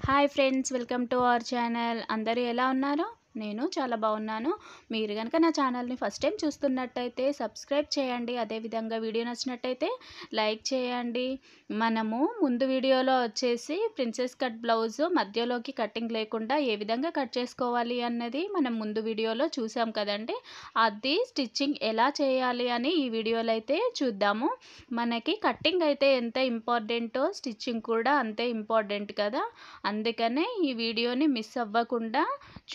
Hi friends, welcome to our channel. అందరూ ఎలా ఉన్నారు? నేను చాలా బాగున్నాను. మీరు కనుక నా ఛానల్ని ఫస్ట్ టైం చూస్తున్నట్టయితే సబ్స్క్రైబ్ చేయండి. అదేవిధంగా వీడియో నచ్చినట్టయితే లైక్ చేయండి. మనము ముందు వీడియోలో వచ్చేసి ప్రిన్సెస్ కట్ బ్లౌజ్ మధ్యలోకి కటింగ్ లేకుండా ఏ విధంగా కట్ చేసుకోవాలి అన్నది మనం ముందు వీడియోలో చూసాం కదండి. అది స్టిచ్చింగ్ ఎలా చేయాలి అని ఈ వీడియోలో అయితే చూద్దాము. మనకి కటింగ్ అయితే ఎంత ఇంపార్టెంటో స్టిచ్చింగ్ కూడా అంతే ఇంపార్టెంట్ కదా. అందుకనే ఈ వీడియోని మిస్ అవ్వకుండా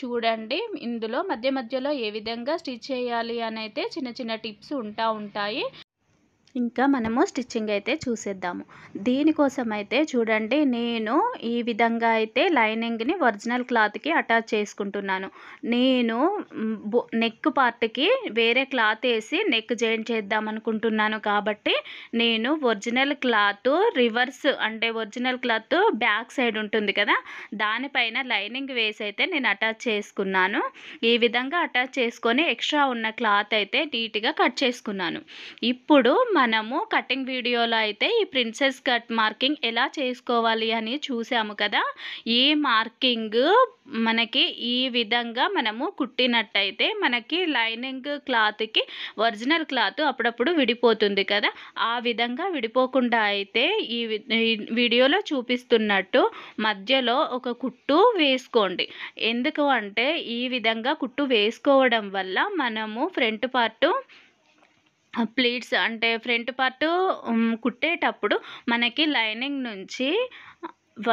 చూడండి. ఇందులో మధ్య మధ్యలో ఏ విధంగా స్టిచ్ చేయాలి అని అయితే చిన్న చిన్న టిప్స్ ఉంటాయి. ఇంకా మనము స్టిచ్చింగ్ అయితే చూసేద్దాము. దీనికోసం అయితే చూడండి, నేను ఈ విధంగా అయితే లైనింగ్ని ఒరిజినల్ క్లాత్కి అటాచ్ చేసుకుంటున్నాను. నేను నెక్ పార్ట్కి వేరే క్లాత్ వేసి నెక్ జాయింట్ చేద్దాం అనుకుంటున్నాను. కాబట్టి నేను ఒరిజినల్ క్లాత్ రివర్స్ అంటే ఒరిజినల్ క్లాత్ బ్యాక్ సైడ్ ఉంటుంది కదా, దానిపైన లైనింగ్ వేసి అయితే నేను అటాచ్ చేసుకున్నాను. ఈ విధంగా అటాచ్ చేసుకొని ఎక్స్ట్రా ఉన్న క్లాత్ అయితే నీట్గా కట్ చేసుకున్నాను. ఇప్పుడు మనము కటింగ్ వీడియోలో అయితే ఈ ప్రిన్సెస్ కట్ మార్కింగ్ ఎలా చేసుకోవాలి అని చూసాము కదా. ఈ మార్కింగ్ మనకి ఈ విధంగా మనము కుట్టినట్టయితే మనకి లైనింగ్ క్లాత్కి ఒరిజినల్ క్లాత్ అప్పుడప్పుడు విడిపోతుంది కదా. ఆ విధంగా విడిపోకుండా అయితే ఈ వీడియోలో చూపిస్తున్నట్టు మధ్యలో ఒక కుట్టు వేసుకోండి. ఎందుకు అంటే ఈ విధంగా కుట్టు వేసుకోవడం వల్ల మనము ఫ్రంట్ పార్ట్ ప్లీట్స్ అంటే ఫ్రంట్ పార్ట్ కుట్టేటప్పుడు మనకి లైనింగ్ నుంచి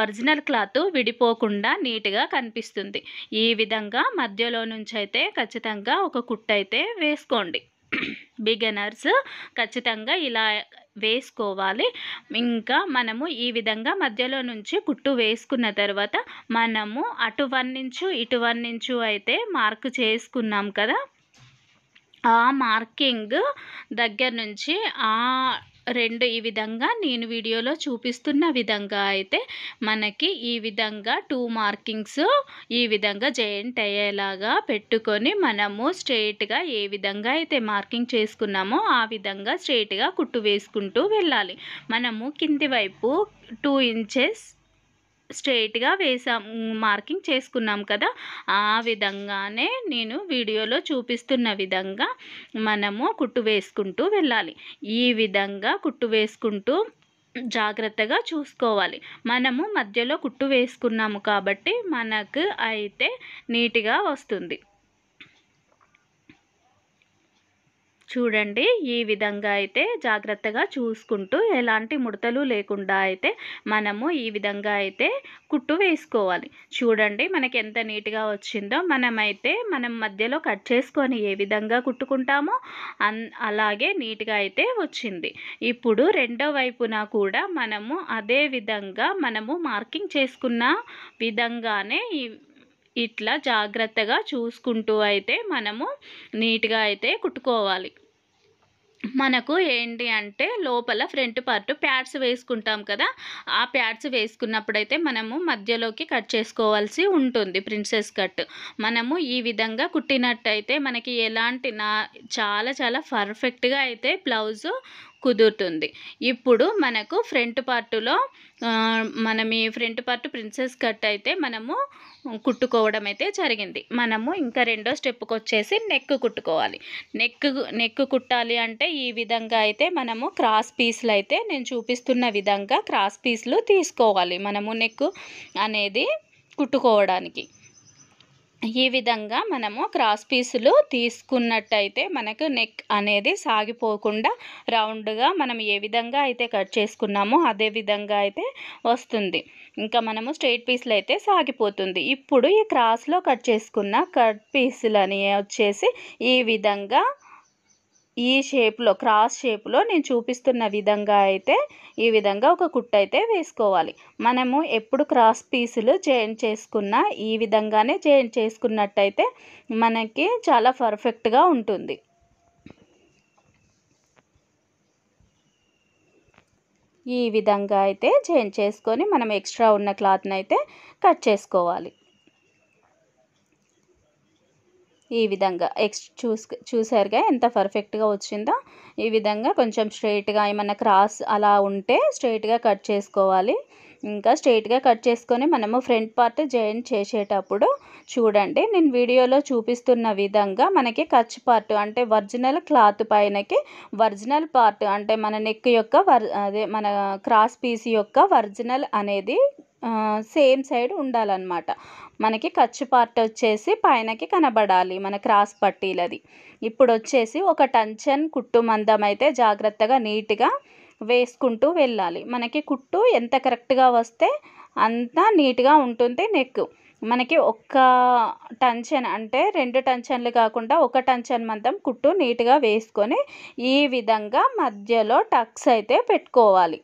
ఒరిజినల్ క్లాత్ విడిపోకుండా నీట్గా కనిపిస్తుంది. ఈ విధంగా మధ్యలో నుంచి అయితే ఖచ్చితంగా ఒక కుట్టు అయితే వేసుకోండి. బిగినర్స్ ఖచ్చితంగా ఇలా వేసుకోవాలి. ఇంకా మనము ఈ విధంగా మధ్యలో నుంచి కుట్టు వేసుకున్న తర్వాత మనము అటు 1 ఇంచు ఇటు 1 ఇంచు అయితే మార్క్ చేసుకున్నాం కదా. ఆ మార్కింగ్ దగ్గర నుంచి ఆ రెండు ఈ విధంగా నేను వీడియోలో చూపిస్తున్న విధంగా అయితే మనకి ఈ విధంగా 2 మార్కింగ్స్ ఈ విధంగా జాయింట్ అయ్యేలాగా పెట్టుకొని మనము స్ట్రైట్గా ఏ విధంగా అయితే మార్కింగ్ చేసుకున్నామో ఆ విధంగా స్ట్రైట్గా కుట్టు వేసుకుంటూ వెళ్ళాలి. మనము కింది వైపు 2 ఇంచెస్ స్ట్రైట్గా మార్కింగ్ చేసుకున్నాం కదా. ఆ విధంగానే నేను వీడియోలో చూపిస్తున్న విధంగా మనము కుట్టు వేసుకుంటూ వెళ్ళాలి. ఈ విధంగా కుట్టు వేసుకుంటూ జాగ్రత్తగా చూసుకోవాలి. మనము మధ్యలో కుట్టు వేసుకున్నాము కాబట్టి మనకు అయితే నీట్గా వస్తుంది. చూడండి, ఈ విధంగా అయితే జాగ్రత్తగా చూసుకుంటూ ఎలాంటి ముడతలు లేకుండా అయితే మనము ఈ విధంగా అయితే కుట్టు వేసుకోవాలి. చూడండి మనకి ఎంత నీట్గా వచ్చిందో. మనం మధ్యలో కట్ చేసుకొని ఏ విధంగా కుట్టుకుంటామో అలాగే నీట్గా అయితే వచ్చింది. ఇప్పుడు రెండో వైపున కూడా మనము అదే విధంగా మనము మార్కింగ్ చేసుకున్న విధంగానే ఇట్లా జాగ్రత్తగా చూసుకుంటూ అయితే మనము నీట్గా అయితే కుట్టుకోవాలి. మనకు ఏంటి అంటే లోపల ఫ్రంట్ పార్ట్ ప్యాడ్స్ వేసుకుంటాం కదా. ఆ ప్యాడ్స్ వేసుకున్నప్పుడైతే మనము మధ్యలోకి కట్ చేసుకోవాల్సి ఉంటుంది. ప్రిన్సెస్ కట్ మనము ఈ విధంగా కుట్టినట్టయితే మనకి చాలా చాలా పర్ఫెక్ట్గా అయితే బ్లౌజ్ కుదురుతుంది. ఇప్పుడు మనకు ఫ్రంట్ పార్టులో మనం ఈ ఫ్రంట్ పార్ట్ ప్రిన్సెస్ కట్ అయితే మనము కుట్టుకోవడం అయితే జరిగింది. మనము ఇంకా రెండో స్టెప్కి వచ్చేసి నెక్ కుట్టుకోవాలి. నెక్ కుట్టాలి అంటే ఈ విధంగా అయితే మనము క్రాస్ పీస్లు అయితే నేను చూపిస్తున్న విధంగా క్రాస్ పీస్లు తీసుకోవాలి మనము నెక్ అనేది కుట్టుకోవడానికి. ఈ విధంగా మనము క్రాస్ పీసులు తీసుకున్నట్టయితే మనకు నెక్ అనేది సాగిపోకుండా రౌండ్గా మనం ఏ విధంగా అయితే కట్ చేసుకున్నామో అదే విధంగా అయితే వస్తుంది. ఇంకా మనము స్ట్రైట్ పీసులు అయితే సాగిపోతుంది. ఇప్పుడు ఈ క్రాస్లో కట్ చేసుకున్న కట్ పీసులని వచ్చేసి ఈ విధంగా ఈ షేప్లో క్రాస్ షేప్లో నేను చూపిస్తున్న విధంగా అయితే ఈ విధంగా ఒక కుట్టు అయితే వేసుకోవాలి. మనము ఎప్పుడు క్రాస్ పీసులు జాయింట్ చేసుకున్నా ఈ విధంగానే జాయింట్ చేసుకున్నట్టయితే మనకి చాలా పర్ఫెక్ట్గా ఉంటుంది. ఈ విధంగా అయితే జాయింట్ చేసుకొని మనం ఎక్స్ట్రా ఉన్న క్లాత్ని అయితే కట్ చేసుకోవాలి. ఈ విధంగా చూసారుగా ఎంత పర్ఫెక్ట్గా వచ్చిందో. ఈ విధంగా కొంచెం స్ట్రైట్గా ఏమన్నా క్రాస్ అలా ఉంటే స్ట్రైట్గా కట్ చేసుకోవాలి. ఇంకా స్ట్రైట్గా కట్ చేసుకొని మనము ఫ్రంట్ పార్ట్ జాయిన్ చేసేటప్పుడు చూడండి, నేను వీడియోలో చూపిస్తున్న విధంగా మనకి కచ్ పార్ట్ అంటే ఒరిజినల్ క్లాత్ పైనకి ఒరిజినల్ పార్ట్ అంటే మన నెక్ యొక్క అదే మన క్రాస్ పీస్ యొక్క ఒరిజినల్ అనేది సేమ్ సైడ్ ఉండాలన్నమాట. మనకి ఖర్చు పార్ట్ వచ్చేసి పైనకి కనబడాలి మన క్రాస్ పట్టీలది. ఇప్పుడు వచ్చేసి ఒక టెన్షన్ కుట్టు మందం అయితే జాగ్రత్తగా నీట్గా వేసుకుంటూ వెళ్ళాలి. మనకి కుట్టు ఎంత కరెక్ట్గా వస్తే అంత నీట్గా ఉంటుంది నెక్. మనకి ఒక్క టెన్షన్ అంటే 2 టెన్షన్లు కాకుండా ఒక టెన్షన్ మందం కుట్టు నీట్గా వేసుకొని ఈ విధంగా మధ్యలో టక్స్ అయితే పెట్టుకోవాలి.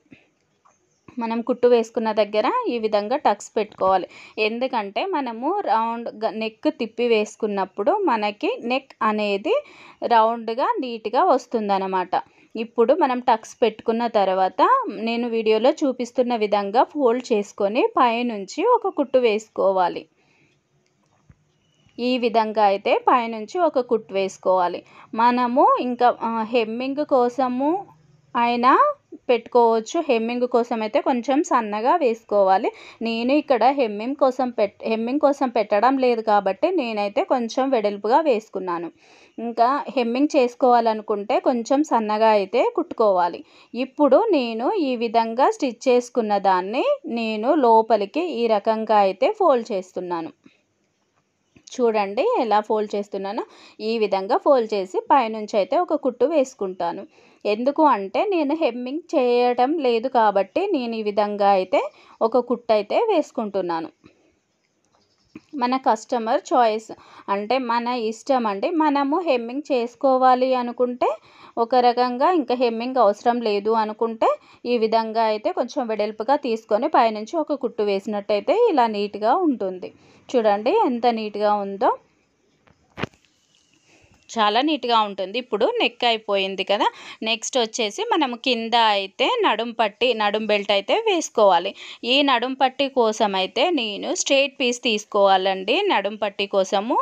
మనం కుట్టు వేసుకున్న దగ్గర ఈ విధంగా టక్స్ పెట్టుకోవాలి. ఎందుకంటే మనము రౌండ్ నెక్ తిప్పి వేసుకున్నప్పుడు మనకి నెక్ అనేది రౌండ్గా నీట్గా వస్తుందన్నమాట. ఇప్పుడు మనం టక్స్ పెట్టుకున్న తర్వాత నేను వీడియోలో చూపిస్తున్న విధంగా ఫోల్డ్ చేసుకొని పైనుంచి ఒక కుట్టు వేసుకోవాలి. ఈ విధంగా అయితే పైనుంచి ఒక కుట్టు వేసుకోవాలి. మనము ఇంకా హెమ్మింగ్ కోసము అయినా పెట్టుకోవచ్చు. హెమ్మింగ్ కోసం అయితే కొంచెం సన్నగా వేసుకోవాలి. నేను ఇక్కడ హెమ్మింగ్ కోసం పెట్టడం లేదు కాబట్టి నేనైతే కొంచెం వెడల్పుగా వేసుకున్నాను. ఇంకా హెమ్మింగ్ చేసుకోవాలనుకుంటే కొంచెం సన్నగా అయితే కుట్టుకోవాలి. ఇప్పుడు నేను ఈ విధంగా స్టిచ్ చేసుకున్న దాన్ని నేను లోపలికి ఈ రకంగా అయితే ఫోల్డ్ చేస్తున్నాను. చూడండి ఎలా ఫోల్డ్ చేస్తున్నానో. ఈ విధంగా ఫోల్డ్ చేసి పైనుంచి అయితే ఒక కుట్టు వేసుకుంటాను. ఎందుకు అంటే నేను హెమ్మింగ్ చేయడం లేదు కాబట్టి నేను ఈ విధంగా అయితే ఒక కుట్టు అయితే వేసుకుంటున్నాను. మన కస్టమర్ చాయిస్ అంటే మన ఇష్టం అండి. మనము హెమ్మింగ్ చేసుకోవాలి అనుకుంటే ఒక రకంగా, ఇంకా హెమ్మింగ్ అవసరం లేదు అనుకుంటే ఈ విధంగా అయితే కొంచెం వెడల్పుగా తీసుకొని పైనుంచి ఒక కుట్టు వేసినట్టయితే ఇలా నీట్గా ఉంటుంది. చూడండి ఎంత నీట్గా ఉందో, చాలా నీట్గా ఉంటుంది. ఇప్పుడు నెక్ అయిపోయింది కదా. నెక్స్ట్ వచ్చేసి మనము కింద అయితే నడుం బెల్ట్ అయితే వేసుకోవాలి. ఈ నడుం పట్టి కోసం అయితే నేను స్ట్రైట్ పీస్ తీసుకోవాలండి నడుం పట్టి కోసము.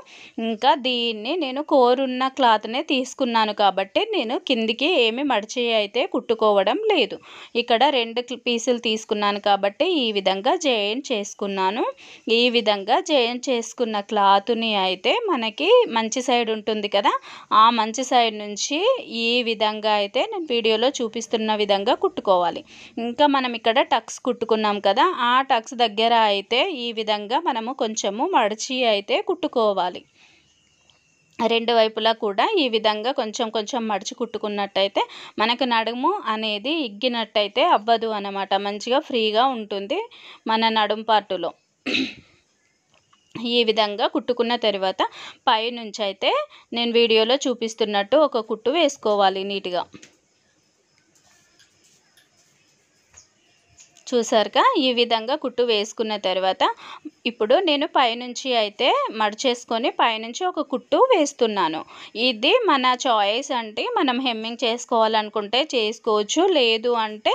ఇంకా దీన్ని నేను కోరున్న క్లాత్నే తీసుకున్నాను కాబట్టి నేను కిందికి ఏమి మడిచి అయితే కుట్టుకోవడం లేదు. ఇక్కడ 2 పీసులు తీసుకున్నాను కాబట్టి ఈ విధంగా జాయిన్ చేసుకున్నాను. ఈ విధంగా జాయిన్ చేసుకున్న క్లాత్ని అయితే మనకి మంచి సైడ్ ఉంటుంది కదా, ఆ మంచి సైడ్ నుంచి ఈ విధంగా అయితే నేను వీడియోలో చూపిస్తున్న విధంగా కుట్టుకోవాలి. ఇంకా మనం ఇక్కడ టక్స్ కుట్టుకున్నాం కదా, ఆ టక్స్ దగ్గర అయితే ఈ విధంగా మనము కొంచెము మడిచి అయితే కుట్టుకోవాలి. 2 వైపులా కూడా ఈ విధంగా కొంచెం కొంచెం మడిచి కుట్టుకున్నట్టయితే మనకు నడుము అనేది ఇగ్గినట్టయితే అవ్వదు అన్నమాట. మంచిగా ఫ్రీగా ఉంటుంది మన నడుం పార్టులో. ఈ విధంగా కుట్టుకున్న తర్వాత పైనుంచి అయితే నేను వీడియోలో చూపిస్తున్నట్టు ఒక కుట్టు వేసుకోవాలి నీట్గా. చూసారుగా ఈ విధంగా కుట్టు వేసుకున్న తర్వాత ఇప్పుడు నేను పైనుంచి అయితే మడిచేసుకొని పైనుంచి ఒక కుట్టు వేస్తున్నాను. ఇది మన చాయిస్ అంటే మనం హెమ్మింగ్ చేసుకోవాలనుకుంటే చేసుకోవచ్చు, లేదు అంటే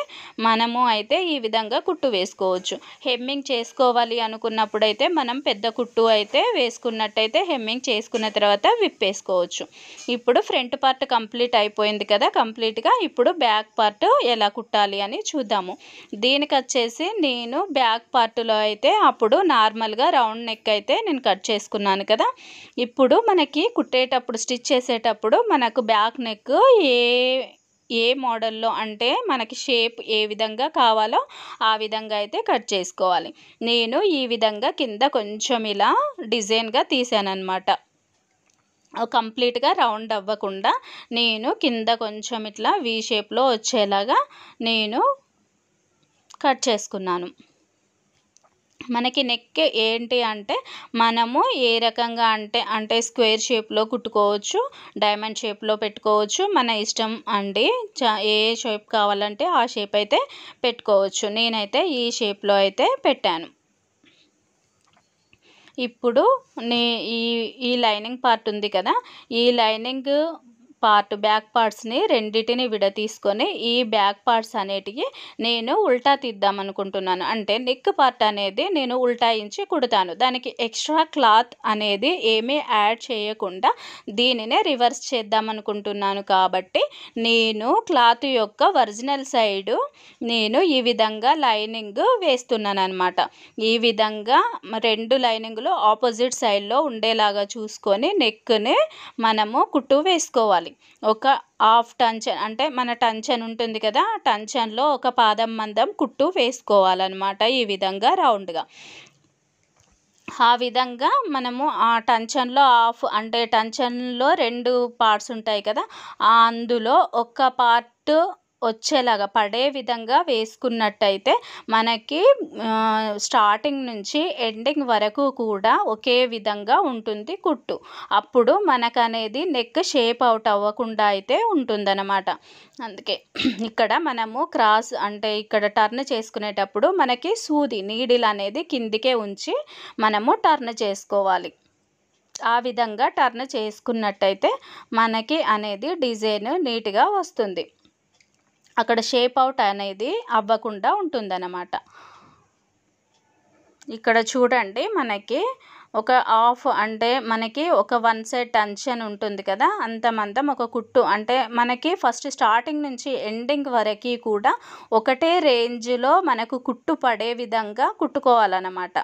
మనము అయితే ఈ విధంగా కుట్టు వేసుకోవచ్చు. హెమ్మింగ్ చేసుకోవాలి అనుకున్నప్పుడు అయితే మనం పెద్ద కుట్టు అయితే వేసుకున్నట్టయితే హెమ్మింగ్ చేసుకున్న తర్వాత విప్పేసుకోవచ్చు. ఇప్పుడు ఫ్రంట్ పార్ట్ కంప్లీట్ అయిపోయింది కదా. కంప్లీట్గా ఇప్పుడు బ్యాక్ పార్ట్ ఎలా కుట్టాలి అని చూద్దాము. దీనికి వచ్చేసి నేను బ్యాక్ పార్ట్లో అయితే అప్పుడు నార్మల్గా రౌండ్ నెక్ అయితే నేను కట్ చేసుకున్నాను కదా. ఇప్పుడు మనకి కుట్టేటప్పుడు స్టిచ్ చేసేటప్పుడు మనకు బ్యాక్ నెక్ ఏ మోడల్లో అంటే మనకి షేప్ ఏ విధంగా కావాలో ఆ విధంగా అయితే కట్ చేసుకోవాలి. నేను ఈ విధంగా కింద కొంచెం ఇలా డిజైన్గా తీసానన్నమాట. కంప్లీట్గా రౌండ్ అవ్వకుండా నేను కింద కొంచెం ఇట్లా వీ షేప్లో వచ్చేలాగా నేను కట్ చేసుకున్నాను. మనకి నెక్ ఏంటి అంటే మనము ఏ రకంగా అంటే స్క్వేర్ షేప్లో కుట్టుకోవచ్చు, డైమండ్ షేప్లో పెట్టుకోవచ్చు, మన ఇష్టం అండి. ఏ షేప్ కావాలంటే ఆ షేప్ అయితే పెట్టుకోవచ్చు. నేనైతే ఈ షేప్లో అయితే పెట్టాను. ఇప్పుడు ఈ లైనింగ్ పార్ట్ ఉంది కదా, ఈ లైనింగ్ బ్యాక్ పార్ట్స్ని రెండిటిని విడతీసుకొని ఈ బ్యాక్ పార్ట్స్ అనేటివి నేను ఉల్టా తీద్దాం అనుకుంటున్నాను. అంటే నెక్ పార్ట్ అనేది నేను ఉల్టాయించి కుడతాను. దానికి ఎక్స్ట్రా క్లాత్ అనేది ఏమీ యాడ్ చేయకుండా దీనినే రివర్స్ చేద్దాం అనుకుంటున్నాను. కాబట్టి నేను క్లాత్ యొక్క ఒరిజినల్ సైడు నేను ఈ విధంగా లైనింగ్ వేస్తున్నాను అనమాట. ఈ విధంగా 2 లైనింగ్లు ఆపోజిట్ సైడ్లో ఉండేలాగా చూసుకొని నెక్ని మనము కుట్టు వేసుకోవాలి. ఒక హాఫ్ టంచన్ అంటే మన టంచన్ ఉంటుంది కదా, టంచన్లో ఒక పాదం మందం కుట్టు వేసుకోవాలన్నమాట. ఈ విధంగా రౌండ్గా ఆ విధంగా మనము ఆ టంచన్లో హాఫ్ అంటే టంచన్లో 2 పార్ట్స్ ఉంటాయి కదా, అందులో ఒక పార్ట్ వచ్చేలాగా పడే విధంగా వేసుకున్నట్టయితే మనకి స్టార్టింగ్ నుంచి ఎండింగ్ వరకు కూడా ఒకే విధంగా ఉంటుంది కుట్టు. అప్పుడు మనకనేది నెక్ షేప్ అవుట్ అవ్వకుండా అయితే ఉంటుందన్నమాట. అందుకే ఇక్కడ మనము క్రాస్ అంటే ఇక్కడ టర్న్ చేసుకునేటప్పుడు మనకి సూది నీడిల్ అనేది కిందికే ఉంచి మనము టర్న్ చేసుకోవాలి. ఆ విధంగా టర్న్ చేసుకున్నట్టయితే మనకి అనేది డిజైన్ నీట్గా వస్తుంది. అక్కడ షేప్ అవుట్ అనేది అవ్వకుండా ఉంటుందన్నమాట. ఇక్కడ చూడండి, మనకి ఒక హాఫ్ అంటే మనకి ఒక 1 సైడ్ టంచన్ ఉంటుంది కదా, అంత మందం ఒక కుట్టు అంటే మనకి ఫస్ట్ స్టార్టింగ్ నుంచి ఎండింగ్ వరకు కూడా ఒకటే రేంజ్లో మనకు కుట్టు పడే విధంగా కుట్టుకోవాలన్నమాట.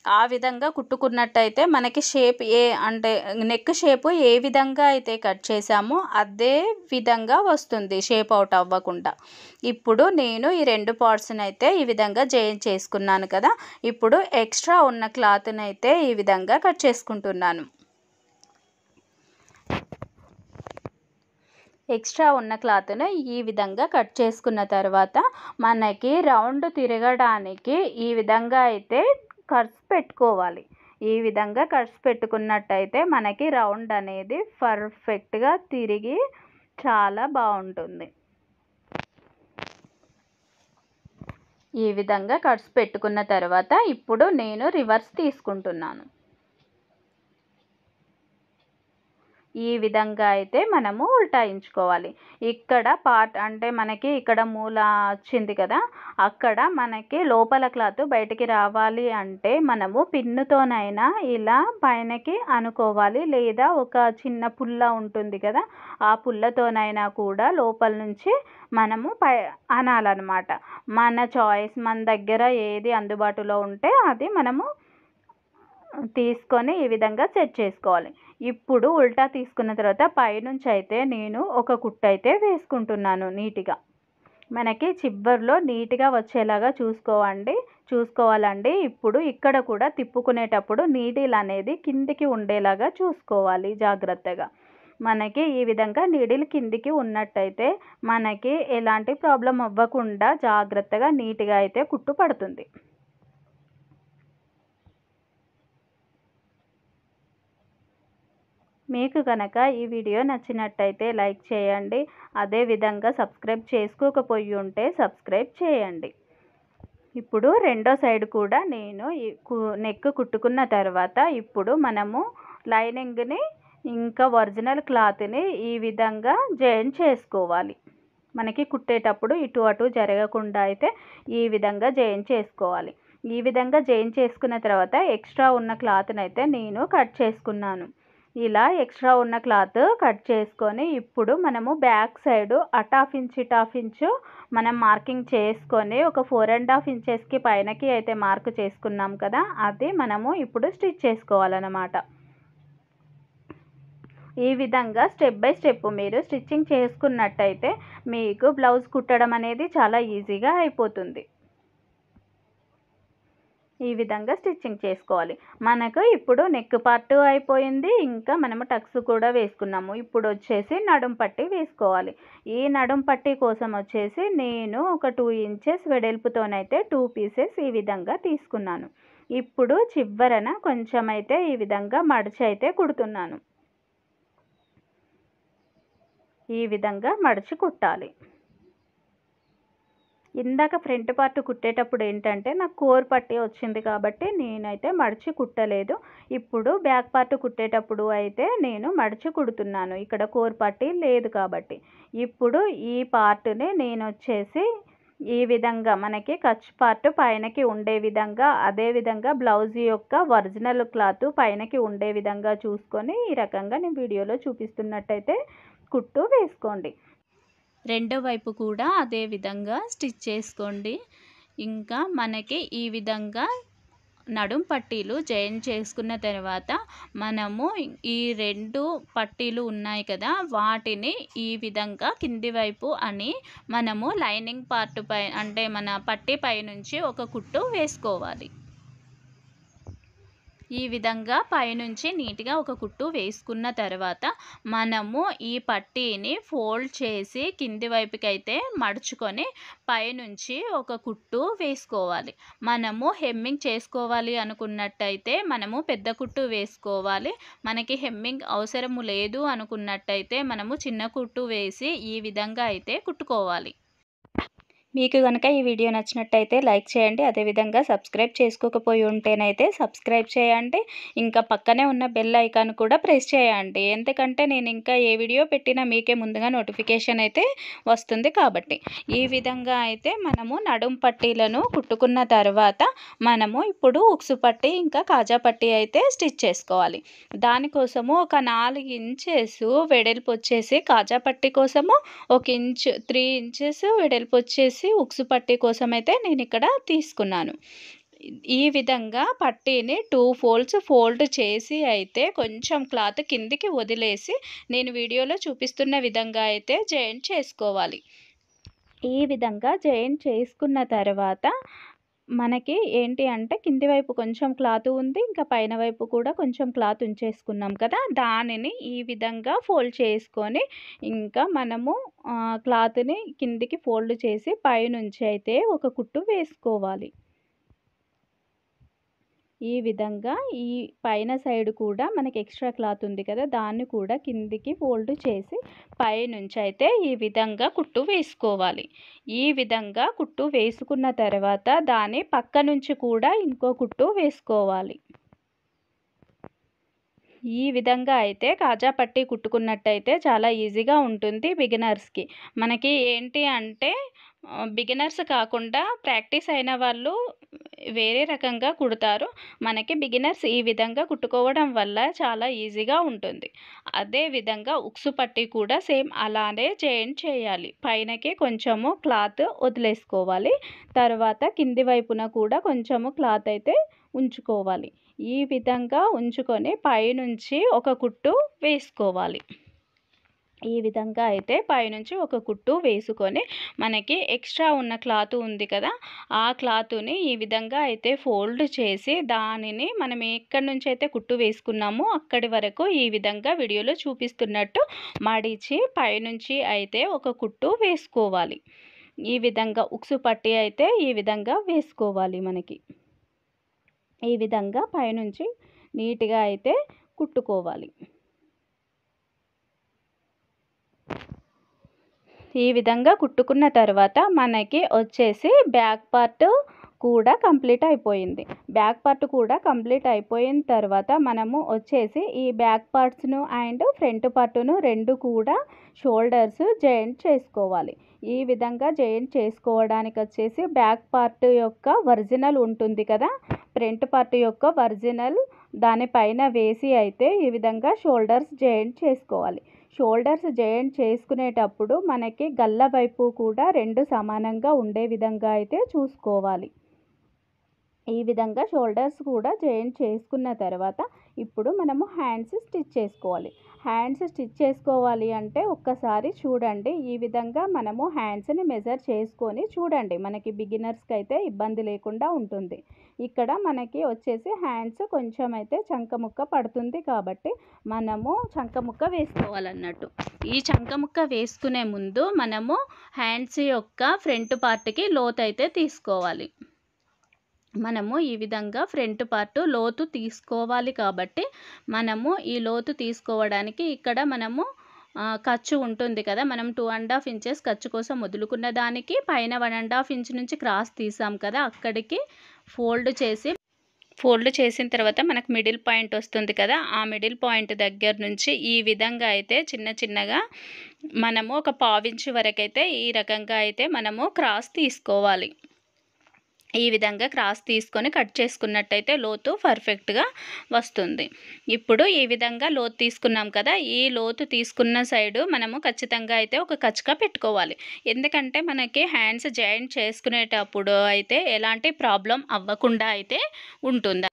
ఆ విధంగా కుట్టుకున్నట్టయితే మనకి షేప్ అంటే నెక్ షేపు ఏ విధంగా అయితే కట్ చేసామో అదే విధంగా వస్తుంది, షేప్ అవుట్ అవ్వకుండా. ఇప్పుడు నేను ఈ 2 పార్ట్స్ని అయితే ఈ విధంగా జాయిన్ చేసుకున్నాను కదా, ఇప్పుడు ఎక్స్ట్రా ఉన్న క్లాత్ని అయితే ఈ విధంగా కట్ చేసుకుంటున్నాను. ఎక్స్ట్రా ఉన్న క్లాత్ను ఈ విధంగా కట్ చేసుకున్న తర్వాత మనకి రౌండ్ తిరగడానికి ఈ విధంగా అయితే కర్వ్స్ పెట్టుకోవాలి. ఈ విధంగా కర్వ్స్ పెట్టుకున్నట్టయితే మనకి రౌండ్ అనేది పర్ఫెక్ట్గా తిరిగి చాలా బాగుంటుంది. ఈ విధంగా కర్వ్స్ పెట్టుకున్న తర్వాత ఇప్పుడు నేను రివర్స్ తీసుకుంటున్నాను. ఈ విధంగా అయితే మనము ఉల్టాయించుకోవాలి. ఇక్కడ పార్ట్ అంటే మనకి ఇక్కడ మూల వచ్చింది కదా, అక్కడ మనకి లోపల క్లాత్ బయటికి రావాలి అంటే మనము పిన్నుతోనైనా ఇలా పైనకి అనుకోవాలి, లేదా ఒక చిన్న పుల్ల ఉంటుంది కదా, ఆ పుల్లతోనైనా కూడా లోపల నుంచి మనము అనాలన్నమాట. మన చాయిస్, మన దగ్గర ఏది అందుబాటులో ఉంటే అది మనము తీసుకొని ఈ విధంగా సెట్ చేసుకోవాలి. ఇప్పుడు ఉల్టా తీసుకున్న తర్వాత పైనుంచి అయితే నేను ఒక కుట్టు అయితే వేసుకుంటున్నాను నీట్గా. మనకి చివర్లో నీట్గా వచ్చేలాగా చూసుకోవాలండి. ఇప్పుడు ఇక్కడ కూడా తిప్పుకునేటప్పుడు నీడిల్ అనేది కిందికి ఉండేలాగా చూసుకోవాలి జాగ్రత్తగా. మనకి ఈ విధంగా నీడిల్ కిందికి ఉన్నట్టయితే మనకి ఎలాంటి ప్రాబ్లం అవ్వకుండా జాగ్రత్తగా నీట్గా అయితే కుట్టు పడుతుంది. మీకు కనుక ఈ వీడియో నచ్చినట్టయితే లైక్ చేయండి. అదేవిధంగా సబ్స్క్రైబ్ చేసుకోకపోయి ఉంటే సబ్స్క్రైబ్ చేయండి. ఇప్పుడు రెండో సైడ్ కూడా నేను నెక్ కుట్టుకున్న తర్వాత ఇప్పుడు మనము లైనింగ్ని ఇంకా ఒరిజినల్ క్లాత్ని ఈ విధంగా జాయిన్ చేసుకోవాలి. మనకి కుట్టేటప్పుడు ఇటు అటు జరగకుండా అయితే ఈ విధంగా జాయిన్ చేసుకోవాలి. ఈ విధంగా జాయిన్ చేసుకున్న తర్వాత ఎక్స్ట్రా ఉన్న క్లాత్ని అయితే నేను కట్ చేసుకున్నాను. ఇలా ఎక్స్ట్రా ఉన్న క్లాత్ కట్ చేసుకొని ఇప్పుడు మనము బ్యాక్ సైడ్ అటాఫ్ ఇంచు మనం మార్కింగ్ చేసుకొని ఒక 4.5 ఇంచెస్కి పైనకి అయితే మార్క్ చేసుకున్నాం కదా, అది మనము ఇప్పుడు స్టిచ్ చేసుకోవాలన్నమాట. ఈ విధంగా స్టెప్ బై స్టెప్ మీరు స్టిచ్చింగ్ చేసుకున్నట్టయితే మీకు బ్లౌజ్ కుట్టడం అనేది చాలా ఈజీగా అయిపోతుంది. ఈ విధంగా స్టిచ్చింగ్ చేసుకోవాలి. మనకు ఇప్పుడు నెక్ పార్ట్ అయిపోయింది, ఇంకా మనము టక్స్ కూడా వేసుకున్నాము. ఇప్పుడు వచ్చేసి నడుం పట్టి వేసుకోవాలి. ఈ నడుం పట్టి కోసం వచ్చేసి నేను ఒక 2 ఇంచెస్ వెడల్పుతోనైతే 2 పీసెస్ ఈ విధంగా తీసుకున్నాను. ఇప్పుడు చివరన కొంచెం అయితే ఈ విధంగా మడిచి అయితే కుడుతున్నాను. ఈ విధంగా మడిచి కుట్టాలి. ఇందాక ఫ్రంట్ పార్ట్ కుట్టేటప్పుడు ఏంటంటే నాకు కోర్ పట్టి వచ్చింది కాబట్టి నేనైతే మడిచి కుట్టలేదు. ఇప్పుడు బ్యాక్ పార్ట్ కుట్టేటప్పుడు అయితే నేను మడిచి కుడుతున్నాను, ఇక్కడ కోర్ పట్టి లేదు కాబట్టి. ఇప్పుడు ఈ పార్ట్ని నేను వచ్చేసి ఈ విధంగా మనకి కచ్ పార్ట్ పైనకి ఉండే విధంగా, అదే విధంగా బ్లౌజ్ యొక్క ఒరిజినల్ క్లాత్ పైనకి ఉండే విధంగా చూసుకొని ఈ రకంగా నేను వీడియోలో చూపిస్తున్నట్టయితే కుట్టు వేసుకోండి. రెండో వైపు కూడా అదే విధంగా స్టిచ్ చేసుకోండి. ఇంకా మనకి ఈ విధంగా నడుం పట్టీలు జాయిన్ చేసుకున్న తర్వాత మనము ఈ 2 పట్టీలు ఉన్నాయి కదా, వాటిని ఈ విధంగా కింది వైపు అని మనము లైనింగ్ పార్ట్ పై అంటే మన పట్టీ పై నుంచి ఒక కుట్టు వేసుకోవాలి. ఈ విధంగా పైనుంచి నీట్గా ఒక కుట్టు వేసుకున్న తర్వాత మనము ఈ పట్టీని ఫోల్డ్ చేసి కింది వైపుకి అయితే మడుచుకొని పైనుంచి ఒక కుట్టు వేసుకోవాలి. మనము హెమ్మింగ్ చేసుకోవాలి అనుకున్నట్టయితే మనము పెద్ద కుట్టు వేసుకోవాలి. మనకి హెమ్మింగ్ అవసరము లేదు అనుకున్నట్టయితే మనము చిన్న కుట్టు వేసి ఈ విధంగా అయితే కుట్టుకోవాలి. మీకు కనుక ఈ వీడియో నచ్చినట్టయితే లైక్ చేయండి. అదేవిధంగా సబ్స్క్రైబ్ చేసుకోకపోయి ఉంటేనైతే సబ్స్క్రైబ్ చేయండి. ఇంకా పక్కనే ఉన్న బెల్ ఐకాన్ కూడా ప్రెస్ చేయండి, ఎందుకంటే నేను ఇంకా ఏ వీడియో పెట్టినా మీకే ముందుగా నోటిఫికేషన్ అయితే వస్తుంది కాబట్టి. ఈ విధంగా అయితే మనము నడుం పట్టీలను కుట్టుకున్న తర్వాత మనము ఇప్పుడు ఉక్సు పట్టీ ఇంకా కాజా పట్టీ అయితే స్టిచ్ చేసుకోవాలి. దానికోసము ఒక 4 ఇంచెస్ వెడల్పు వచ్చేసి కాజా పట్టీ కోసము, 1 ఇంచ్ 3 ఇంచెస్ వెడల్పు వచ్చేసి ఉక్సు పట్టీ కోసం అయితే నేను ఇక్కడ తీసుకున్నాను. ఈ విధంగా పట్టీని 2 ఫోల్డ్స్ ఫోల్డ్ చేసి అయితే కొంచెం క్లాత్ కిందికి వదిలేసి నేను వీడియోలో చూపిస్తున్న విధంగా అయితే జాయిన్ చేసుకోవాలి. ఈ విధంగా జాయిన్ చేసుకున్న తర్వాత మనకి ఏంటి అంటే కింది వైపు కొంచెం క్లాత్ ఉంది, ఇంకా పైన వైపు కూడా కొంచెం క్లాత్ ఉంచేసుకున్నాం కదా, దానిని ఈ విధంగా ఫోల్డ్ చేసుకొని ఇంకా మనము క్లాత్ని కిందికి ఫోల్డ్ చేసి పైనుంచి అయితే ఒక కుట్టు వేసుకోవాలి. ఈ విధంగా ఈ పైన సైడ్ కూడా మనకి ఎక్స్ట్రా క్లాత్ ఉంది కదా, దాన్ని కూడా కిందికి ఫోల్డ్ చేసి పైనుంచి అయితే ఈ విధంగా కుట్టు వేసుకోవాలి. ఈ విధంగా కుట్టు వేసుకున్న తర్వాత దాని పక్క నుంచి కూడా ఇంకో కుట్టు వేసుకోవాలి. ఈ విధంగా అయితే కాజా పట్టీ కుట్టుకున్నట్టయితే చాలా ఈజీగా ఉంటుంది బిగినర్స్కి. మనకి ఏంటి అంటే బిగినర్స్ కాకుండా ప్రాక్టీస్ అయిన వాళ్ళు వేరే రకంగా కుడతారు. మనకి బిగినర్స్ ఈ విధంగా కుట్టుకోవడం వల్ల చాలా ఈజీగా ఉంటుంది. అదే విధంగా ఉక్సు పట్టీ కూడా సేమ్ అలానే జాయిన్ చేయాలి. పైనకి కొంచెము క్లాత్ వదిలేసుకోవాలి, తర్వాత కింది వైపున కూడా కొంచెము క్లాత్ అయితే ఉంచుకోవాలి. ఈ విధంగా ఉంచుకొని పైనుంచి ఒక కుట్టు వేసుకోవాలి. ఈ విధంగా అయితే పైనుంచి ఒక కుట్టు వేసుకొని మనకి ఎక్స్ట్రా ఉన్న క్లాత్ ఉంది కదా, ఆ క్లాత్ని ఈ విధంగా అయితే ఫోల్డ్ చేసి దానిని మనం ఎక్కడి నుంచి అయితే కుట్టు వేసుకున్నామో అక్కడి వరకు ఈ విధంగా వీడియోలో చూపిస్తున్నట్టు మడిచి పైనుంచి అయితే ఒక కుట్టు వేసుకోవాలి. ఈ విధంగా ఉక్సు పట్టీ అయితే ఈ విధంగా వేసుకోవాలి. మనకి ఈ విధంగా పైనుంచి నీట్గా అయితే కుట్టుకోవాలి. ఈ విధంగా కుట్టుకున్న తర్వాత మనకి వచ్చేసి బ్యాక్ పార్ట్ కూడా కంప్లీట్ అయిపోయింది. బ్యాక్ పార్ట్ కూడా కంప్లీట్ అయిపోయిన తర్వాత మనము వచ్చేసి ఈ బ్యాక్ పార్ట్స్ను అండ్ ఫ్రంట్ పార్ట్ను రెండు కూడా షోల్డర్స్ జాయింట్ చేసుకోవాలి. ఈ విధంగా జాయింట్ చేసుకోవడానికి వచ్చేసి బ్యాక్ పార్ట్ యొక్క ఒరిజినల్ ఉంటుంది కదా, ఫ్రంట్ పార్ట్ యొక్క ఒరిజినల్ దానిపైన వేసి అయితే ఈ విధంగా షోల్డర్స్ జాయింట్ చేసుకోవాలి. షోల్డర్స్ జాయింట్ చేసుకునేటప్పుడు మనకి గల్ల వైపు కూడా రెండు సమానంగా ఉండే విధంగా అయితే చూసుకోవాలి. ఈ విధంగా షోల్డర్స్ కూడా జాయింట్ చేసుకున్న తర్వాత ఇప్పుడు మనము హ్యాండ్స్ స్టిచ్ చేసుకోవాలి. హ్యాండ్స్ స్టిచ్ చేసుకోవాలి అంటే ఒక్కసారి చూడండి, ఈ విధంగా మనము హ్యాండ్స్ని మెజర్ చేసుకొని చూడండి, మనకి బిగినర్స్కి అయితే ఇబ్బంది లేకుండా ఉంటుంది. ఇక్కడ మనకి వచ్చేసి హ్యాండ్స్ కొంచెం అయితే చంకముక్క పడుతుంది కాబట్టి మనము చంకముక్క వేసుకోవాలన్నట్టు. ఈ చంకముక్క వేసుకునే ముందు మనము హ్యాండ్స్ యొక్క ఫ్రంట్ పార్ట్కి లోతు అయితే తీసుకోవాలి. మనము ఈ విధంగా ఫ్రంట్ పార్ట్ లోతు తీసుకోవాలి కాబట్టి మనము ఈ లోతు తీసుకోవడానికి ఇక్కడ మనము ఖర్చు ఉంటుంది కదా! మనం 2½ ఇంచెస్ ఖర్చు కోసం వదులుకున్న దానికి పైన 1½ ఇంచ్ నుంచి క్రాస్ తీసాం కదా! అక్కడికి ఫోల్డ్ చేసిన తర్వాత మనకు మిడిల్ పాయింట్ వస్తుంది కదా! ఆ మిడిల్ పాయింట్ దగ్గర నుంచి ఈ విధంగా అయితే చిన్న చిన్నగా మనము ఒక 1/2 ఇంచ్ వరకైతే ఈ రకంగా అయితే మనము క్రాస్ తీసుకోవాలి. ఈ విధంగా క్రాస్ తీసుకొని కట్ చేసుకున్నట్టయితే లోతు పర్ఫెక్ట్‌గా వస్తుంది. ఇప్పుడు ఈ విధంగా లోతు తీసుకున్నాం కదా! ఈ లోతు తీసుకున్న సైడు మనము ఖచ్చితంగా అయితే ఒక కచక పెట్టుకోవాలి. ఎందుకంటే మనకి హ్యాండ్స్ జాయింట్ చేసుకునేటప్పుడు అయితే ఎలాంటి ప్రాబ్లమ్ అవ్వకుండా అయితే ఉంటుంది.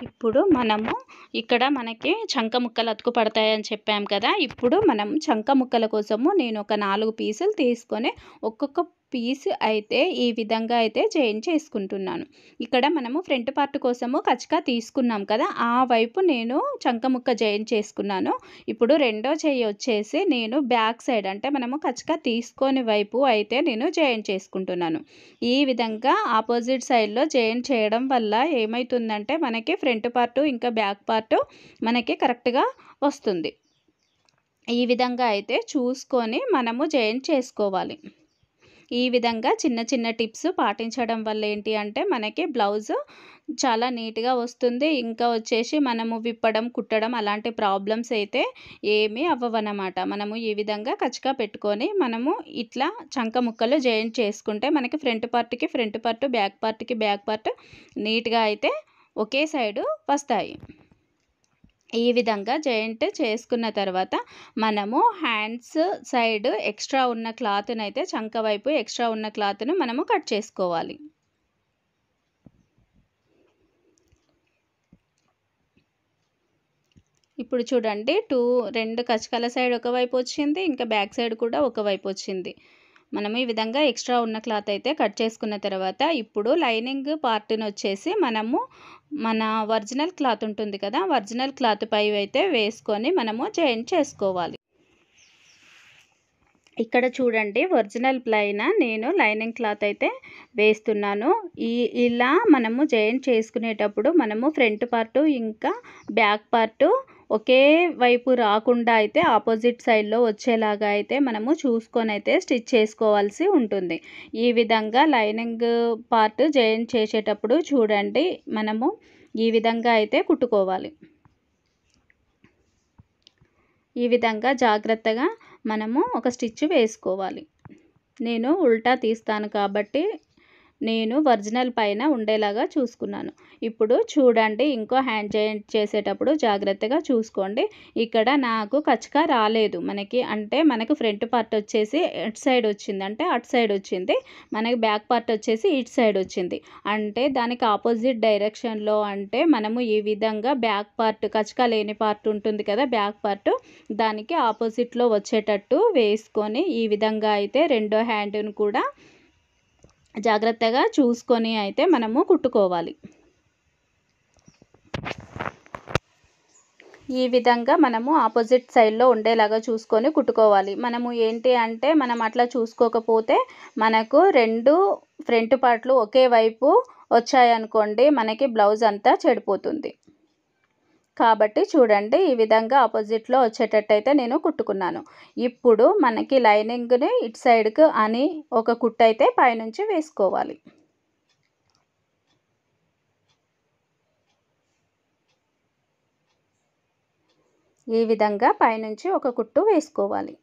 ఇప్పుడు మనము ఇక్కడ మనకి చంక ముక్కలు అతుకు పడతాయని చెప్పాం కదా! ఇప్పుడు మనం చంక ముక్కల కోసము నేను ఒక 4 పీసులు తీసుకొని ఒక్కొక్క పీస్ అయితే ఈ విధంగా అయితే జాయిన్ చేసుకుంటున్నాను. ఇక్కడ మనము ఫ్రంట్ పార్ట్ కోసము కచక తీసుకున్నాం కదా! ఆ వైపు నేను చంక ముక్క జాయిన్ చేసుకున్నాను. ఇప్పుడు రెండో చెయ్యి వచ్చేసి నేను బ్యాక్ సైడ్ అంటే మనము కచక తీసుకొని వైపు అయితే నేను జాయిన్ చేసుకుంటున్నాను. ఈ విధంగా ఆపోజిట్ సైడ్‌లో జాయిన్ చేయడం వల్ల ఏమైతుందంటే మనకి ఫ్రంట్ పార్ట్ ఇంకా బ్యాక్ పార్ట్ మనకి కరెక్ట్‌గా వస్తుంది. ఈ విధంగా అయితే చూసుకొని మనము జాయిన్ చేసుకోవాలి. ఈ విధంగా చిన్న చిన్న టిప్స్ పాటించడం వల్ల ఏంటి అంటే మనకి బ్లౌజ్ చాలా నీట్‌గా వస్తుంది. ఇంకా వచ్చేసి మనము విప్పడం, కుట్టడం అలాంటి ప్రాబ్లమ్స్ అయితే ఏమీ అవ్వవన్నమాట. మనము ఈ విధంగా కచక పెట్టుకొని మనము ఇట్లా చంక ముక్కలు జాయిన్ చేసుకుంటే మనకి ఫ్రంట్ పార్ట్‌కి ఫ్రంట్ పార్ట్, బ్యాక్ పార్ట్‌కి బ్యాక్ పార్ట్ నీట్‌గా అయితే ఒకే సైడు వస్తాయి. ఈ విధంగా జాయింట్ చేసుకున్న తర్వాత మనము హ్యాండ్స్ సైడ్ ఎక్స్ట్రా ఉన్న క్లాత్‌నైతే చంక వైపు ఎక్స్ట్రా ఉన్న క్లాత్‌ను మనము కట్ చేసుకోవాలి. ఇప్పుడు చూడండి 2 కచకాల సైడ్ ఒకవైపు వచ్చింది. ఇంకా బ్యాక్ సైడ్ కూడా ఒకవైపు వచ్చింది. మనము ఈ విధంగా ఎక్స్ట్రా ఉన్న క్లాత్ అయితే కట్ చేసుకున్న తర్వాత ఇప్పుడు లైనింగ్ పార్ట్‌ని వచ్చేసి మనము మన ఒరిజినల్ క్లాత్ ఉంటుంది కదా! ఒరిజినల్ క్లాత్ పై అయితే వేసుకొని మనము జాయిన్ చేసుకోవాలి. ఇక్కడ చూడండి ఒరిజినల్ పైన నేను లైనింగ్ క్లాత్ అయితే వేస్తున్నాను. ఇలా మనము జాయిన్ చేసుకునేటప్పుడు మనము ఫ్రంట్ పార్ట్ ఇంకా బ్యాక్ పార్ట్ ఒకే వైపు రాకుండా అయితే ఆపోజిట్ సైడ్‌లో వచ్చేలాగా అయితే మనము చూసుకొని అయితే స్టిచ్ చేసుకోవాల్సి ఉంటుంది. ఈ విధంగా లైనింగ్ పార్ట్ జాయిన్ చేసేటప్పుడు చూడండి మనము ఈ విధంగా అయితే కుట్టుకోవాలి. ఈ విధంగా జాగ్రత్తగా మనము ఒక స్టిచ్ వేసుకోవాలి. నేను ఉల్టా తీస్తాను కాబట్టి నేను ఒరిజినల్ పైన ఉండేలాగా చూసుకున్నాను. ఇప్పుడు చూడండి ఇంకో హ్యాండ్ జాయింట్ చేసేటప్పుడు జాగ్రత్తగా చూసుకోండి. ఇక్కడ నాకు కచక రాలేదు. మనకు ఫ్రంట్ పార్ట్ వచ్చేసి ఇటు సైడ్ వచ్చింది. అంటే అటు సైడ్ వచ్చింది. మనకి బ్యాక్ పార్ట్ వచ్చేసి ఇటు సైడ్ వచ్చింది. అంటే దానికి ఆపోజిట్ డైరెక్షన్‌లో అంటే మనము ఈ విధంగా బ్యాక్ పార్ట్ కచక లేని పార్ట్ ఉంటుంది కదా! బ్యాక్ పార్ట్ దానికి ఆపోజిట్‌లో వచ్చేటట్టు వేసుకొని ఈ విధంగా అయితే రెండో హ్యాండ్‌ని కూడా జాగ్రత్తగా చూసుకొని అయితే మనము కుట్టుకోవాలి. ఈ విధంగా మనము ఆపోజిట్ సైడ్‌లో ఉండేలాగా చూసుకొని కుట్టుకోవాలి. మనము ఏంటి అంటే మనం అట్లా చూసుకోకపోతే మనకు 2 ఫ్రంట్ పార్ట్‌లు ఒకే వైపు వచ్చాయనుకోండి మనకి బ్లౌజ్ అంతా చెడిపోతుంది. కాబట్టి చూడండి ఈ విధంగా ఆపోజిట్‌లో వచ్చేటట్టయితే నేను కుట్టుకున్నాను. ఇప్పుడు మనకి లైనింగ్‌ని ఇటు సైడ్‌కి అని ఒక కుట్టు అయితే పైనుంచి వేసుకోవాలి. ఈ విధంగా పైనుంచి ఒక కుట్టు వేసుకోవాలి.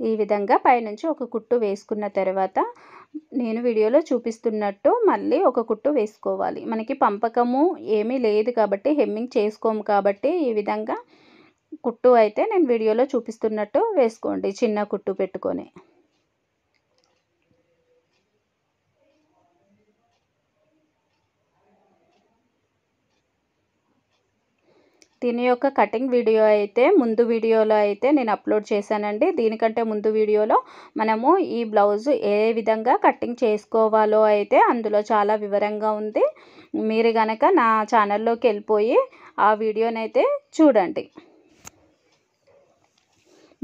ఈ విధంగా పైనుంచి ఒక కుట్టు వేసుకున్న తర్వాత నేను వీడియోలో చూపిస్తున్నట్టు మళ్ళీ ఒక కుట్టు వేసుకోవాలి. మనకి పంపకము ఏమీ లేదు కాబట్టి హెమ్మింగ్ చేసుకోము కాబట్టి ఈ విధంగా కుట్టు అయితే నేను వీడియోలో చూపిస్తున్నట్టు వేసుకోండి చిన్న కుట్టు పెట్టుకొని. దీని యొక్క కటింగ్ వీడియో అయితే ముందు వీడియోలో అయితే నేను అప్లోడ్ చేశానండి. దీనికంటే ముందు వీడియోలో మనము ఈ బ్లౌజ్ ఏ విధంగా కటింగ్ చేసుకోవాలో అయితే అందులో చాలా వివరంగా ఉంది. మీరు గనక నా ఛానల్లోకి వెళ్ళిపోయి ఆ వీడియోనైతే చూడండి.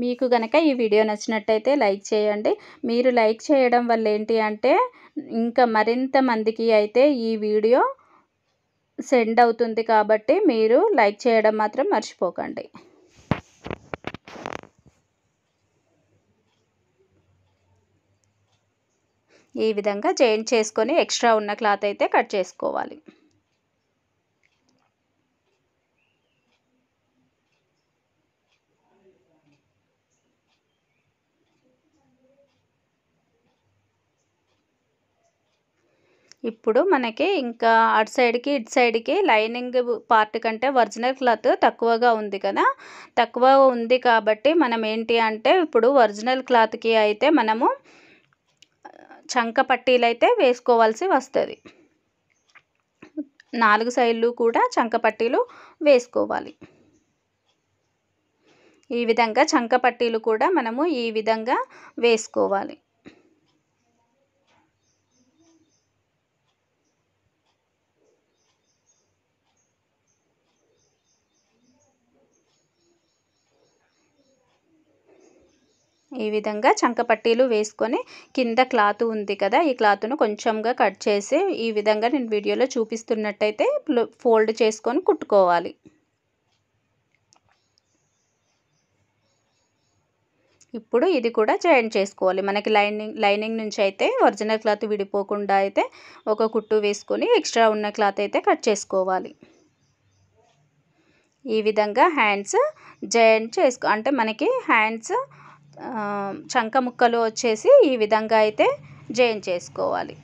మీకు గనక ఈ వీడియో నచ్చినట్టయితే లైక్ చేయండి. మీరు లైక్ చేయడం వల్ల ఏంటి అంటే ఇంకా మరింత మందికి అయితే ఈ వీడియో సెండ్ అవుతుంది కాబట్టి మీరు లైక్ చేయడం మాత్రం మర్చిపోకండి. ఈ విధంగా జాయింట్ చేసుకొని ఎక్స్ట్రా ఉన్న క్లాత్ అయితే కట్ చేసుకోవాలి. ఇప్పుడు మనకి ఇంకా అటు సైడ్కి ఇటు సైడ్కి లైనింగ్ పార్ట్ కంటే ఒరిజినల్ క్లాత్ తక్కువగా ఉంది కదా, తక్కువ ఉంది కాబట్టి మనం ఏంటి అంటే ఇప్పుడు ఒరిజినల్ క్లాత్కి అయితే మనము చంక పట్టీలు అయితే వేసుకోవాల్సి వస్తుంది. 4 సైడ్లు కూడా చంక పట్టీలు వేసుకోవాలి. ఈ విధంగా చంక పట్టీలు కూడా మనము ఈ విధంగా వేసుకోవాలి. ఈ విధంగా చంక పట్టీలు వేసుకొని కింద క్లాత్ ఉంది కదా, ఈ క్లాత్ను కొంచెంగా కట్ చేసి ఈ విధంగా నేను వీడియోలో చూపిస్తున్నట్టయితే ఫోల్డ్ చేసుకొని కుట్టుకోవాలి. ఇప్పుడు ఇది కూడా జాయింట్ చేసుకోవాలి. మనకి లైనింగ్ నుంచి అయితే ఒరిజినల్ క్లాత్ విడిపోకుండా అయితే ఒక కుట్టు వేసుకొని ఎక్స్ట్రా ఉన్న క్లాత్ అయితే కట్ చేసుకోవాలి. ఈ విధంగా హ్యాండ్స్ జాయింట్ అంటే మనకి హ్యాండ్స్ చంక ముక్కలు వచ్చేసి ఈ విధంగా అయితే జాయింట్ చేసుకోవాలి.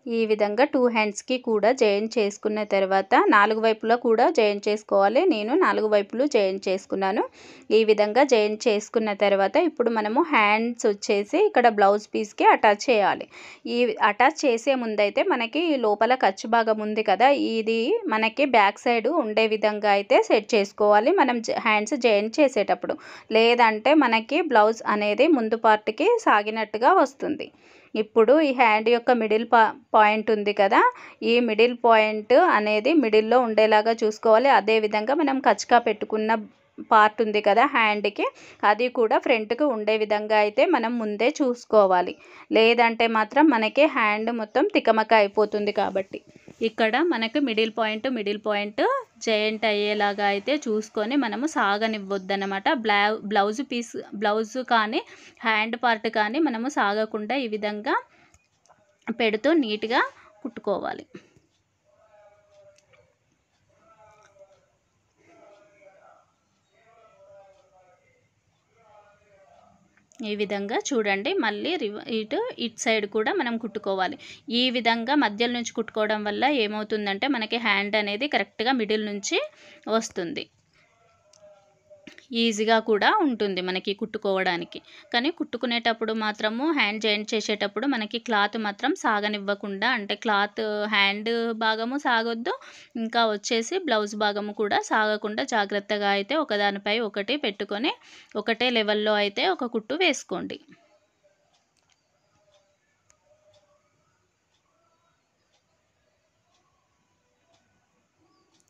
ఈ విధంగా 2 హ్యాండ్స్కి కూడా జాయింట్ చేసుకున్న తర్వాత 4 వైపులా కూడా జాయింట్ చేసుకోవాలి. నేను 4 వైపులు జాయింట్ చేసుకున్నాను. ఈ విధంగా జాయింట్ చేసుకున్న తర్వాత ఇప్పుడు మనము హ్యాండ్స్ వచ్చేసి ఇక్కడ బ్లౌజ్ పీస్కి అటాచ్ చేయాలి. ఈ అటాచ్ చేసే ముందైతే మనకి లోపల ఖర్చు భాగం ఉంది కదా, ఇది మనకి బ్యాక్ సైడ్ ఉండే విధంగా అయితే సెట్ చేసుకోవాలి మనం హ్యాండ్స్ జాయింట్ చేసేటప్పుడు. లేదంటే మనకి బ్లౌజ్ అనేది ముందు పార్ట్కి సాగినట్టుగా వస్తుంది. ఇప్పుడు ఈ హ్యాండ్ యొక్క మిడిల్ పాయింట్ ఉంది కదా, ఈ మిడిల్ పాయింట్ అనేది మిడిల్లో ఉండేలాగా చూసుకోవాలి. అదేవిధంగా మనం కచ్కా పెట్టుకున్న పార్ట్ ఉంది కదా హ్యాండ్కి, అది కూడా ఫ్రంట్కి ఉండే విధంగా అయితే మనం ముందే చూసుకోవాలి. లేదంటే మాత్రం మనకి హ్యాండ్ మొత్తం తికమక అయిపోతుంది. కాబట్టి ఇక్కడ మనకు మిడిల్ పాయింట్ జాయింట్ అయ్యేలాగా అయితే చూసుకొని మనము సాగనివ్వద్దన్నమాట. బ్లౌజ్ కానీ హ్యాండ్ పార్ట్ కానీ మనము సాగకుండా ఈ విధంగా పెడుతూ నీట్గా కుట్టుకోవాలి. ఈ విధంగా చూడండి. మళ్ళీ ఇటు సైడ్ కూడా మనం కుట్టుకోవాలి. ఈ విధంగా మధ్యలో నుంచి కుట్టుకోవడం వల్ల ఏమవుతుందంటే మనకి హ్యాండ్ అనేది కరెక్ట్గా మిడిల్ నుంచి వస్తుంది. ఈజీగా కూడా ఉంటుంది మనకి కుట్టుకోవడానికి. కానీ కుట్టుకునేటప్పుడు మాత్రము హ్యాండ్ జాయింట్ చేసేటప్పుడు మనకి క్లాత్ మాత్రం సాగనివ్వకుండా, అంటే క్లాత్ హ్యాండ్ భాగము సాగొద్దు, ఇంకా వచ్చేసి బ్లౌజ్ భాగము కూడా సాగకుండా జాగ్రత్తగా అయితే ఒకదానిపై ఒకటి పెట్టుకొని ఒకటే లెవెల్లో అయితే ఒక కుట్టు వేసుకోండి.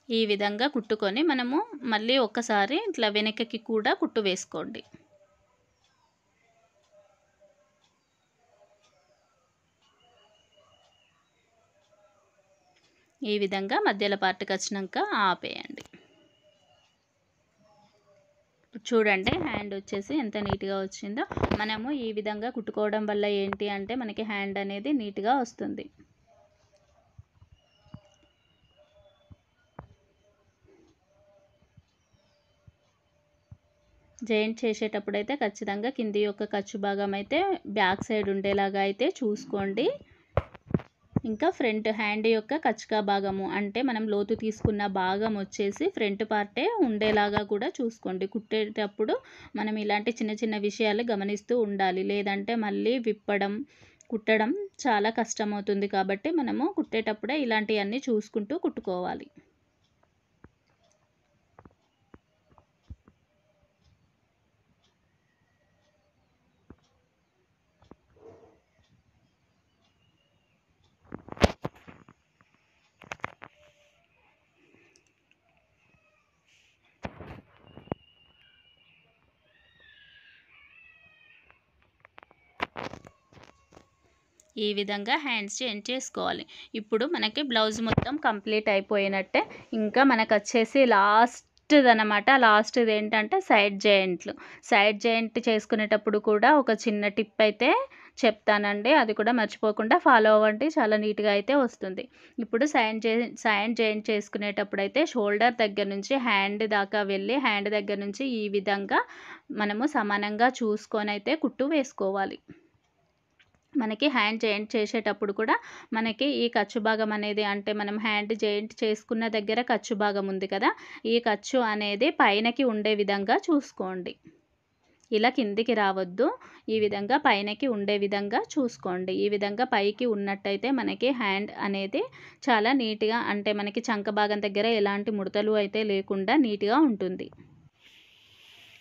ఈ విధంగా కుట్టుకొని మనము మళ్ళీ ఒక్కసారి ఇట్లా వెనకకి కూడా కుట్టు వేసుకోండి. ఈ విధంగా మధ్యలో పార్ట్కి వచ్చినాక ఆపేయండి. చూడండి హ్యాండ్ వచ్చేసి ఎంత నీట్గా వచ్చిందో. మనము ఈ విధంగా కుట్టుకోవడం వల్ల ఏంటి అంటే మనకి హ్యాండ్ అనేది నీట్గా వస్తుంది. జాయింట్ చేసేటప్పుడు అయితే ఖచ్చితంగా కింది యొక్క ఖర్చు భాగం అయితే బ్యాక్ సైడ్ ఉండేలాగా అయితే చూసుకోండి. ఇంకా ఫ్రంట్ హ్యాండ్ యొక్క కచకా భాగము అంటే మనం లోతు తీసుకున్న భాగం వచ్చేసి ఫ్రంట్ పార్టే ఉండేలాగా కూడా చూసుకోండి. కుట్టేటప్పుడు మనం ఇలాంటి చిన్న చిన్న విషయాలు గమనిస్తూ ఉండాలి. లేదంటే మళ్ళీ కుట్టడం చాలా కష్టమవుతుంది. కాబట్టి మనము కుట్టేటప్పుడే ఇలాంటివన్నీ చూసుకుంటూ కుట్టుకోవాలి. ఈ విధంగా హ్యాండ్స్ జాయింట్ చేసుకోవాలి. ఇప్పుడు మనకి బ్లౌజ్ మొత్తం కంప్లీట్ అయిపోయినట్టే. ఇంకా మనకొచ్చేసి లాస్ట్‌దనమాట. లాస్ట్‌ది ఏంటంటే సైడ్ జాయింట్లు. సైడ్ జాయింట్ చేసుకునేటప్పుడు కూడా ఒక చిన్న టిప్ అయితే చెప్తానండి. అది కూడా మర్చిపోకుండా ఫాలో అవ్వండి. చాలా నీట్‌గా అయితే వస్తుంది. ఇప్పుడు సైడ్ జాయింట్ చేసుకునేటప్పుడైతే షోల్డర్ దగ్గర నుంచి హ్యాండ్ దాకా వెళ్ళి హ్యాండ్ దగ్గర నుంచి ఈ విధంగా మనము సమానంగా చూసుకొనైతే కుట్టు వేసుకోవాలి. మనకి హ్యాండ్ జాయింట్ చేసేటప్పుడు కూడా మనకి ఈ ఖర్చు భాగం అనేది అంటే మనం హ్యాండ్ జాయింట్ చేసుకున్న దగ్గర ఖర్చు భాగం ఉంది కదా, ఈ ఖర్చు అనేది పైనకి ఉండే విధంగా చూసుకోండి. ఇలా కిందికి రావద్దు. ఈ విధంగా పైనకి ఉండే విధంగా చూసుకోండి. ఈ విధంగా పైకి ఉన్నట్టయితే మనకి హ్యాండ్ అనేది చాలా నీట్‌గా అంటే మనకి చంక భాగం దగ్గర ఎలాంటి ముడతలు అయితే లేకుండా నీట్‌గా ఉంటుంది.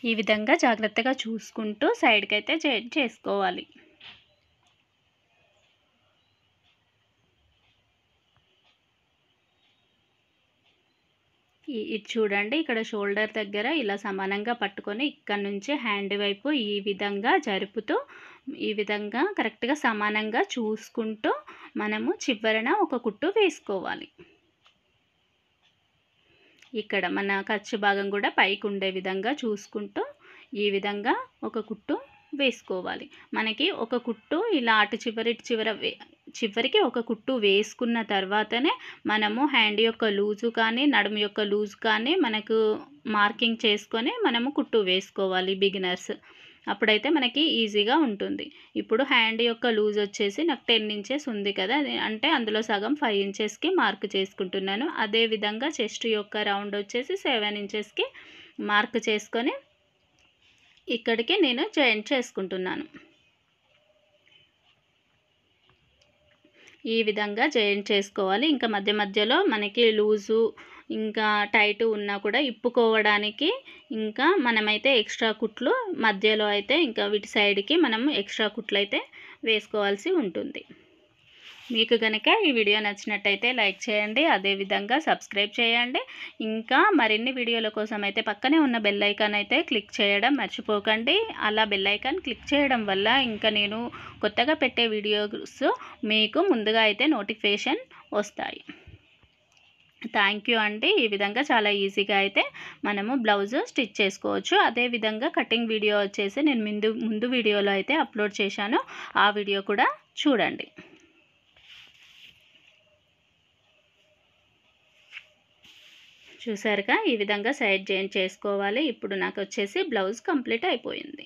ఈ విధంగా జాగ్రత్తగా చూసుకుంటూ సైడ్‌కైతే జాయింట్ చేసుకోవాలి. ఇది చూడండి, ఇక్కడ షోల్డర్ దగ్గర ఇలా సమానంగా పట్టుకొని ఇక్కడ నుంచి హ్యాండ్ వైపు ఈ విధంగా జరుపుతూ ఈ విధంగా కరెక్ట్‌గా సమానంగా చూసుకుంటూ మనము చివరన ఒక కుట్టు వేసుకోవాలి. ఇక్కడ మన ఖర్చు భాగం కూడా పైకి ఉండే విధంగా చూసుకుంటూ ఈ విధంగా ఒక కుట్టు వేసుకోవాలి. మనకి ఒక కుట్టు ఇలా అటు చివరి ఇటు చివరికి ఒక కుట్టు వేసుకున్న తర్వాతనే మనము హ్యాండ్ యొక్క లూజు కానీ నడుము యొక్క లూజు కానీ మనకు మార్కింగ్ చేసుకొని మనము కుట్టు వేసుకోవాలి బిగినర్స్. అప్పుడైతే మనకి ఈజీగా ఉంటుంది. ఇప్పుడు హ్యాండ్ యొక్క లూజ్ వచ్చేసి నాకు 10 ఇంచెస్ ఉంది కదా, అంటే అందులో సగం 5 ఇంచెస్కి మార్క్ చేసుకుంటున్నాను. అదేవిధంగా చెస్ట్ యొక్క రౌండ్ వచ్చేసి 7 ఇంచెస్కి మార్క్ చేసుకొని ఇక్కడికి నేను జాయింట్ చేసుకుంటున్నాను. ఈ విధంగా జాయింట్ చేసుకోవాలి. ఇంకా మధ్య మధ్యలో మనకి లూజు ఇంకా టైట్ ఉన్నా కూడా ఇప్పుకోవడానికి ఇంకా మనమైతే ఎక్స్ట్రా కుట్లు మధ్యలో అయితే ఇంకా వీటి సైడ్కి మనం ఎక్స్ట్రా కుట్లు అయితే వేసుకోవాల్సి ఉంటుంది. మీకు కనుక ఈ వీడియో నచ్చినట్టయితే లైక్ చేయండి, అదేవిధంగా సబ్స్క్రైబ్ చేయండి. ఇంకా మరిన్ని వీడియోల కోసం అయితే పక్కనే ఉన్న బెల్ ఐకాన్ అయితే క్లిక్ చేయడం మర్చిపోకండి. అలా బెల్ ఐకాన్ క్లిక్ చేయడం వల్ల ఇంకా నేను కొత్తగా పెట్టే వీడియోస్ మీకు ముందుగా అయితే నోటిఫికేషన్ వస్తాయి. థ్యాంక్ యూ అండి. ఈ విధంగా చాలా ఈజీగా అయితే మనము బ్లౌజ్ స్టిచ్ చేసుకోవచ్చు. అదేవిధంగా కటింగ్ వీడియో వచ్చేసి నేను ముందు వీడియోలో అయితే అప్లోడ్ చేశాను. ఆ వీడియో కూడా చూడండి. చూసారుగా, ఈ విధంగా సైడ్ జాయింట్ చేసుకోవాలి. ఇప్పుడు నాకు వచ్చేసి బ్లౌజ్ కంప్లీట్ అయిపోయింది.